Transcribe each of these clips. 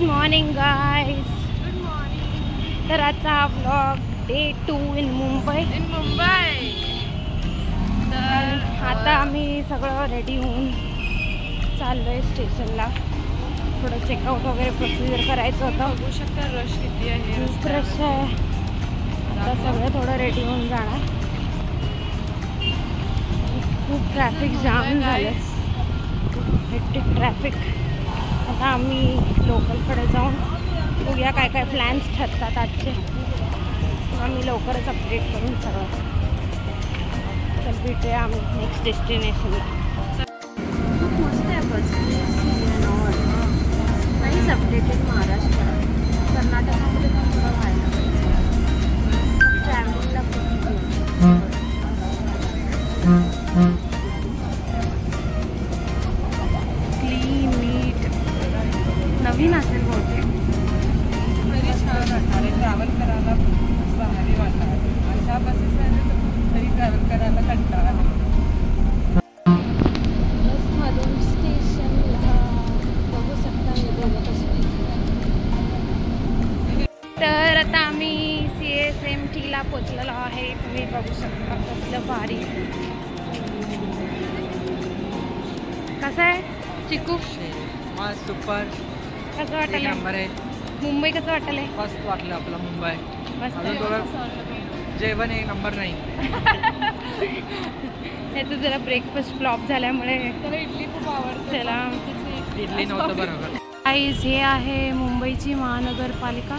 Morning guys. Good morning. तर आजचा हा व्लॉग डे 2 इन मुंबई. तर आता आम्ही सगळं रेडी होऊन चाललो आहे स्टेशनला. थोडं चेकआउट वगैरे प्रोसिजर करायचं होतं. बघू शकता रश किती आहे. खूप रश आहे. आता सगळं थोडं रेडी होऊन जाणार. खूप ट्रॅफिक जाम झालं. Hectic traffic. आता आम्ही लोकलकडे जाऊन बघूया काय काय प्लॅन्स ठरतात आजचे. आम्ही लवकरच अपडेट करून सगळं. तर भेटूया आम्ही नेक्स्ट डेस्टिनेशनला. खूप मस्त आहे बस. नाहीच अपडेटेड महाराष्ट्र. कर्नाटकामध्ये पण थोडं व्हायला पाहिजे. ट्रॅव्हलिंगला पण क्लीन नीट नवीन असेल बहुतेक. तरी छान वाटणार आहे ट्रॅव्हल करायला. भारी वाटणार. अशा बसेस आहेत तर तरी ट्रॅव्हल करायला कंटाळा. बसमधून स्टेशनला बघू शकता मी दोघं कसे. तर आता आम्ही CSMTला पोचलेलो आहे. तुम्ही बघू शकता कसलं भारी. कसं आहे चिकू? सुपर. कसं वाटलं नंबर आहे. मुंबई कसं वाटलंय? मस्त वाटलं आपलं मुंबई. मस्त. अजून थोडं जेवण एक नंबर नाही. त्याचं जरा ब्रेकफास्ट फ्लॉप झाल्यामुळे त्याला इडली खूप आवडते. त्याला इडली नव्हतं बरोबर. गाईज हे आहे मुंबईची महानगरपालिका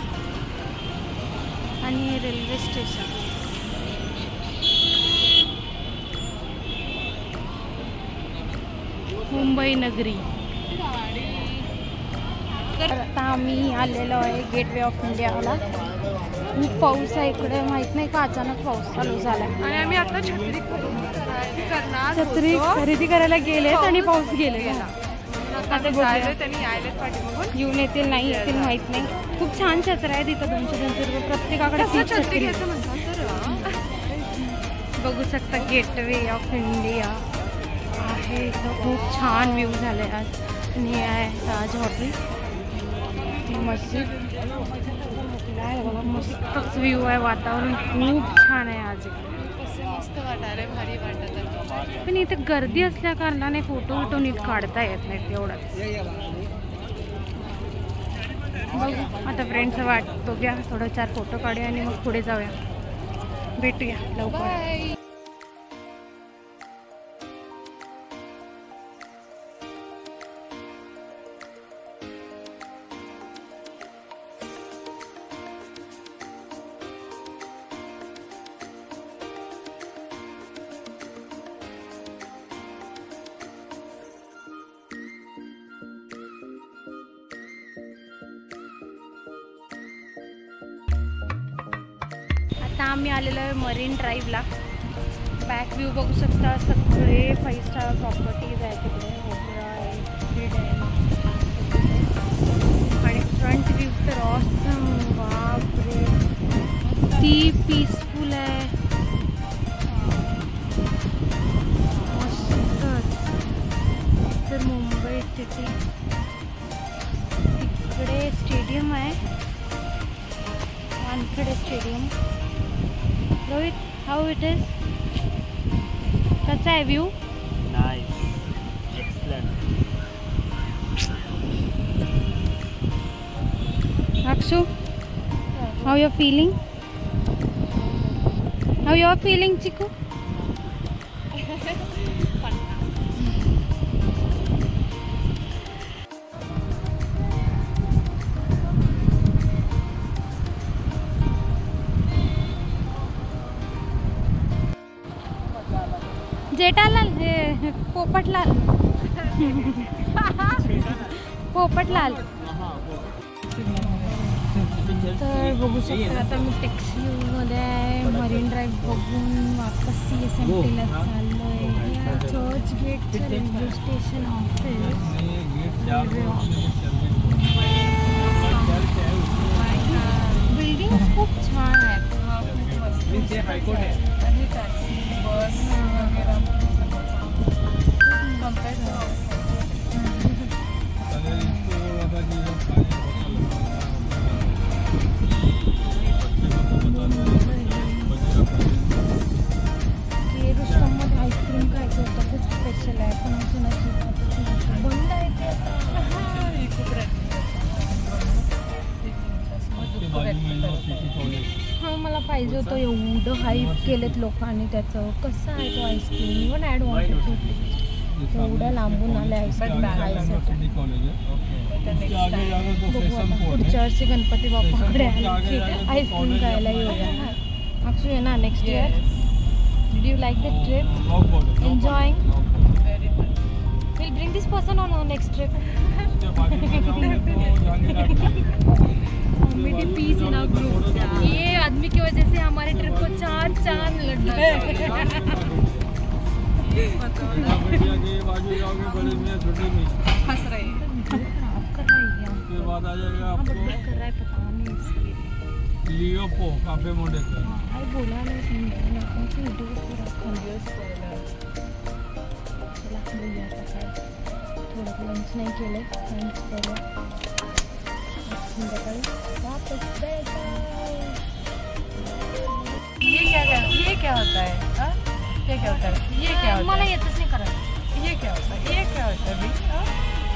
आणि रेल्वे स्टेशन. मुंबई नगरी. तर आता आम्ही आलेलो आहे गेटवे ऑफ इंडियाला. खूप पाऊस आहे इकडे. माहित नाही का अचानक पाऊस चालू झाला. आणि आम्ही आता छत्री करणार. छत्री खरेदी करायला गेलेत आणि पाऊस गेला. आता जायला त्यांनी यायलेत पाठीमागून. येऊन येतील नाही येतील माहित नाही. खूप छान छत्र्या आहेत इथं. 200 रुपये प्रत्येकाकडे. छत्री घ्यायचं म्हणतात तर बघू शकता गेटवे ऑफ इंडिया आहे इथं. खूप छान व्ह्यू झाले आज. आणि हे आहे ताज हॉटेल. ती मस्जिद. मस्तच व्ह्यू आहे. वातावरण खूप छान आहे आज इकडे. कसं मस्त वाटायला. भारी वाटत आहे. पण इथे गर्दी असल्या कारणाने फोटो नीट काढता येत नाहीत तेवढंच. बघू आता फ्रेंड्सचं वाट बघूया. थोडं 4 फोटो काढूया आणि मग पुढे जाऊया. भेटूया लवकर. आता आम्ही आलेलो आहे मरीन ड्राईव्हला. बॅक व्ह्यू बघू शकता. सगळे 5 स्टार प्रॉपर्टीज आहेत तिकडे. ओपेरा आहे, स्ट्रीट आहे आणि फ्रंट व्ह्यू तर ऑसम. बापरे ती पीसफुल आहे. मस्तच. तर मुंबई सिटी. तिकडे स्टेडियम आहे. Wankhede stadium. Rohit, how it is? कसा आहे view? Nice, excellent. Akshu, how you feeling? How you feeling चिकू? जेठालाल. हे पोपटलाल. पोपटलाल. तर बघू शकता आता मी टॅक्सीमध्ये आहे. मरीन ड्राईव्ह बघून वापस CSMTला चाललो आहे. चर्च गेटचं रेल्वे स्टेशन ऑफिस. बिल्डिंग खूप छान आहेत. आणि टॅक्सी बस वगैरे पाहिजे होतं, एवढं हाईप केलेत लोकांनी त्याचं. कसं आहे तो ice cream, even I'd wanted to taste. एवढ्या लांबून आल्या आईस्क्रीम खायसाठी. बघू आता पुढच्या वर्षी गणपती बाप्पाकडे आले की आईस्क्रीम खायला येऊया. अक्षू ये ना next year. Did you like the trip? Enjoying? Will bring this person on our next trip. Peace in our group. ये आदमी की वजह से हमारे ट्रिप को 4 चांद लग गए. हंस रहे हैं. बाद आ जाएगा आपको कर रहा है पता नहीं इसके लियो पो काफे मोड़े पे. अरे बोला नहीं सुन रहे हैं कौन सी वीडियो पूरा खंडियो चला भैया का थोडं लंच नाही केले. लंच करू संध्याकाळी वापस जायचं. ये क्या होता है? हाँ? ये क्या होता है? ये क्या होता मला है? येतच नाही करायला. ये क्या होता है? ये क्या होता है अभी? हाँ?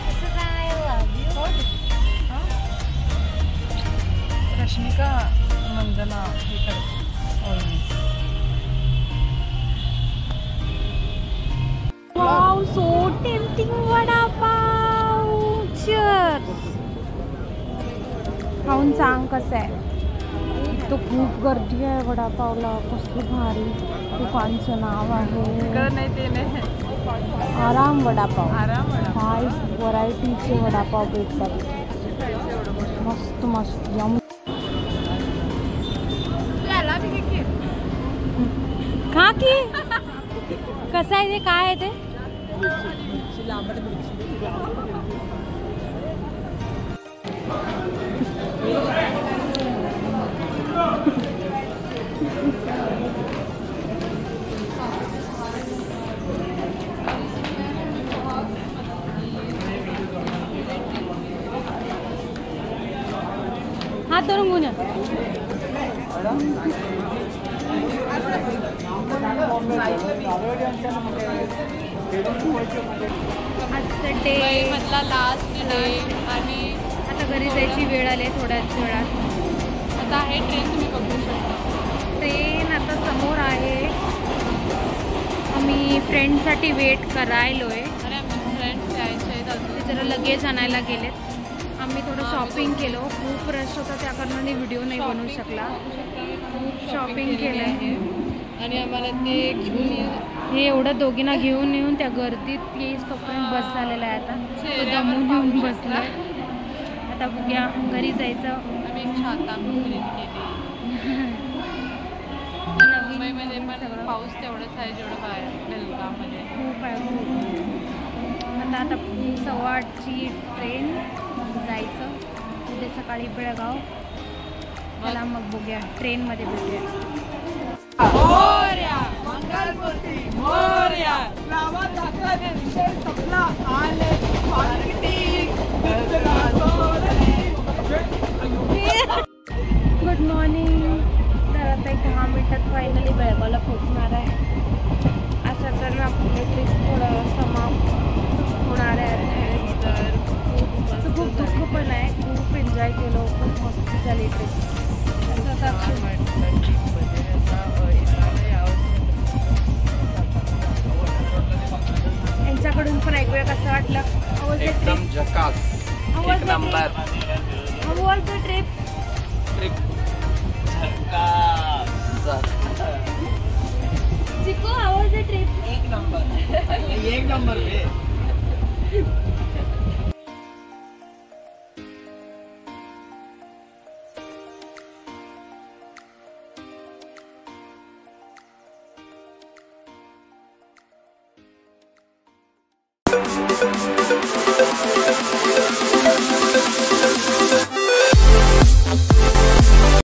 असं काय लव यू. हाँ? रश्मिका मंदना हे करते always. Wow so tempting vada pav. Cheers. खाऊन सांग कसं आहे. इथं खूप गर्दी आहे वडापावला. कसलं भारी दुकानचं नाव आहे. नाही ते नाही. आराम वडापाव. आराम वडापाव. 5 व्हरायटीचे वडापाव भेटतात. मस्त मस्त यम. खा की. कसं आहे ते, काय आहे ते? हात धरून घेऊन या. आजचं डे मधला लास्ट डे आणि आता घरी जायची वेळ आली आहे थोड्याच वेळात. आता आहे ट्रेन, तुम्ही बघू शकता. ट्रेन आता समोर आहे. आम्ही फ्रेंडसाठी वेट करायलो आहे. आणि आमचे फ्रेंड्स यायचे आहेत अजून. ते जरा लगेच आणायला गेलेत. आम्ही थोडं शॉपिंग केलं. खूप रश होता त्या कारणाने व्हिडिओ नाही बनवू शकला. खूप शॉपिंग केलं आहे आणि आम्हाला ते घेऊन हे एवढं दोघींना घेऊन येऊन त्या गर्दीत येईस तोपर्यंत बस झालेला आहे. आता तो दमून येऊन बसला. आता बघूया घरी जायचं. आम्ही एक छाता खरेदी केली. मुंबईमध्ये पण पाऊस तेवढंच आहे जेवढं बाहेर बेलगावमध्ये खूप आहे खूप. आता 8:15ची ट्रेन जायचं. उद्या सकाळी बेळगाव. चला मग बघूया ट्रेनमध्ये भेटूया. मोरया मंगलमूर्ती मोरया गावात हाताने विषय सपला आले पार्टी. Good morning. तर आता 10 मिनिटात फायनली बेळगावला पोहोचणार आहे. असं तर आपली ट्रिप थोडं समाप्त होणार आहे. तर खूप दुःख पण आहे. खूप एन्जॉय केलो. खूप मस्ती झाली ट्रिप. असं आता यांच्याकडून पण ऐकूया कसं वाटलं. एकदम झकास. एक number. How was the trip? Trip झकास. Chico, how was the trip? एक नंबर. एक नंबर.